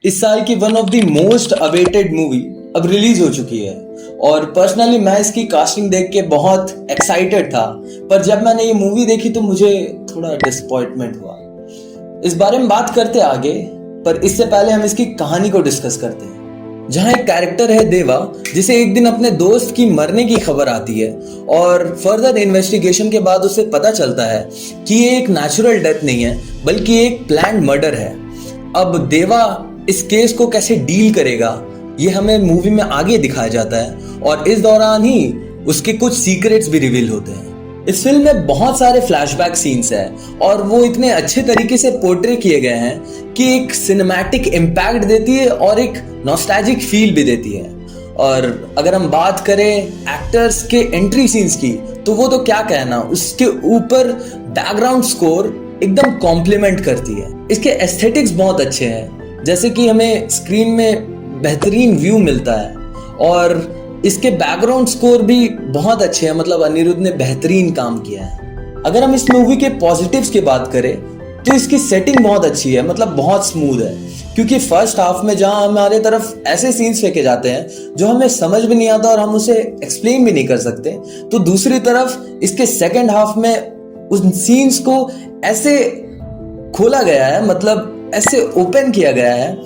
इस साल की one of the most awaited movie अब रिलीज हो चुकी है और पर्सनली मैं इसकी कास्टिंग देख के बहुत एक्साइटेड था। पर जब मैंने ये मूवी देखी तो मुझे थोड़ा डिसअपॉइंटमेंट हुआ। इस बारे में बात करते आगे, पर इससे पहले हम इसकी कहानी को डिस्कस करते हैं। जहां एक कैरेक्टर है देवा, जिसे एक दिन अपने दोस्त की मरने की खबर आती है और फर्दर इन्वेस्टिगेशन के बाद उसे पता चलता है कि ये एक नेचुरल डेथ नहीं है बल्कि एक प्लान्ड मर्डर है। अब देवा इस केस को कैसे डील करेगा ये हमें मूवी में आगे दिखाया जाता है और इस दौरान ही उसके कुछ सीक्रेट्स भी रिवील होते हैं। इस फिल्म में बहुत सारे फ्लैशबैक सीन्स हैं और वो इतने अच्छे तरीके से पोर्ट्रे किए गए हैं कि एक सिनेमैटिक इम्पैक्ट देती है और एक नॉस्टैल्जिक फील भी देती है। और अगर हम बात करें एक्टर्स के एंट्री सीन्स की तो वो तो क्या कहना, उसके ऊपर बैकग्राउंड स्कोर एकदम कॉम्प्लीमेंट करती है। इसके एस्थेटिक्स बहुत अच्छे हैं, जैसे कि हमें स्क्रीन में बेहतरीन व्यू मिलता है और इसके बैकग्राउंड स्कोर भी बहुत अच्छे हैं। मतलब अनिरुद्ध ने बेहतरीन काम किया है। अगर हम इस मूवी के पॉजिटिव्स की बात करें तो इसकी सेटिंग बहुत अच्छी है, मतलब बहुत स्मूथ है। क्योंकि फर्स्ट हाफ में जहां हमारे तरफ ऐसे सीन्स फेंके जाते हैं जो हमें समझ भी नहीं आता और हम उसे एक्सप्लेन भी नहीं कर सकते, तो दूसरी तरफ इसके सेकेंड हाफ में उन सीन्स को ऐसे खोला गया है, मतलब ऐसे ओपन किया गया है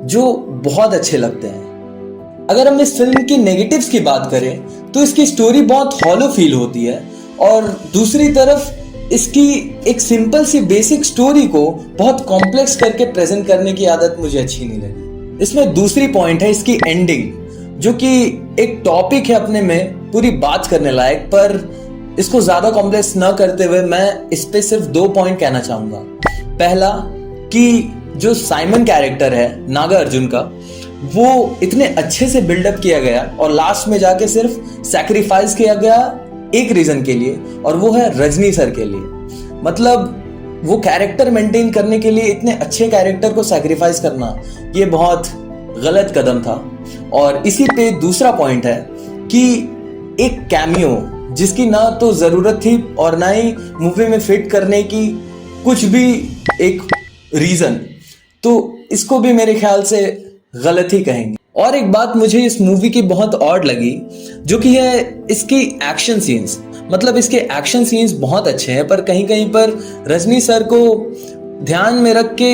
जो बहुत अच्छे लगते हैं। अगर हम इस फिल्म की नेगेटिव्स की बात करें तो इसकी स्टोरी बहुत हॉलो फील होती है और दूसरी तरफ इसकी एक सिंपल सी बेसिक स्टोरी को बहुत कॉम्प्लेक्स करके प्रेजेंट करने की आदत मुझे अच्छी नहीं लगी। इसमें दूसरी पॉइंट है इसकी एंडिंग, जो कि एक टॉपिक है अपने में पूरी बात करने लायक, पर इसको ज्यादा कॉम्प्लेक्स न करते हुए मैं इस पे सिर्फ 2 पॉइंट कहना चाहूंगा। पहला कि जो साइमन कैरेक्टर है नागार्जुन का, वो इतने अच्छे से बिल्डअप किया गया और लास्ट में जाके सिर्फ सैक्रिफाइस किया गया एक रीजन के लिए, और वो है रजनी सर के लिए। मतलब वो कैरेक्टर मेंटेन करने के लिए इतने अच्छे कैरेक्टर को सैक्रिफाइस करना ये बहुत गलत कदम था। और इसी पे दूसरा पॉइंट है कि एक कैमियो जिसकी ना तो जरूरत थी और ना ही मूवी में फिट करने की कुछ भी एक रीजन, तो इसको भी मेरे ख्याल से गलत ही कहेंगे। और एक बात मुझे इस मूवी की बहुत ऑड लगी, जो कि है इसकी एक्शन सीन्स। मतलब इसके एक्शन सीन्स बहुत अच्छे हैं, पर कहीं कहीं पर रजनी सर को ध्यान में रख के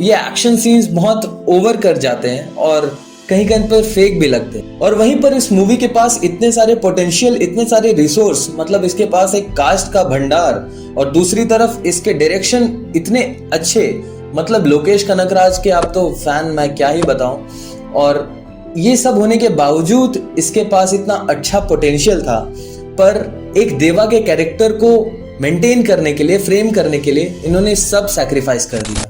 ये एक्शन सीन्स बहुत ओवर कर जाते हैं और कहीं कहीं पर फेक भी लगते हैं। और वहीं पर इस मूवी के पास इतने सारे पोटेंशियल, इतने सारे रिसोर्स, मतलब इसके पास एक कास्ट का भंडार, और दूसरी तरफ इसके डायरेक्शन इतने अच्छे, मतलब लोकेश कनकराज के आप तो फैन, मैं क्या ही बताऊं। और ये सब होने के बावजूद इसके पास इतना अच्छा पोटेंशियल था, पर एक देवा के कैरेक्टर को मेंटेन करने के लिए, फ्रेम करने के लिए इन्होंने सब सैक्रिफाइस कर दिया।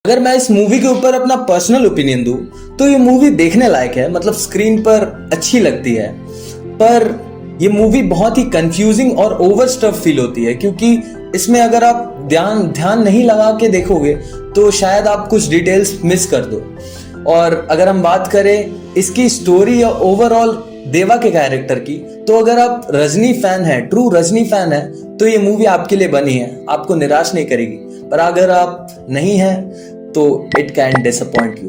अगर मैं इस मूवी के ऊपर अपना पर्सनल ओपिनियन दूं तो ये मूवी देखने लायक है, मतलब स्क्रीन पर अच्छी लगती है, पर ये मूवी बहुत ही कंफ्यूजिंग और ओवर स्टफ फील होती है। क्योंकि इसमें अगर आप ध्यान नहीं लगा के देखोगे तो शायद आप कुछ डिटेल्स मिस कर दो। और अगर हम बात करें इसकी स्टोरी या ओवरऑल देवा के कैरेक्टर की, तो अगर आप रजनी फैन है, ट्रू रजनी फैन है, तो ये मूवी आपके लिए बनी है, आपको निराश नहीं करेगी। पर अगर आप नहीं हैं तो इट कैन डिसअपॉइंट यू।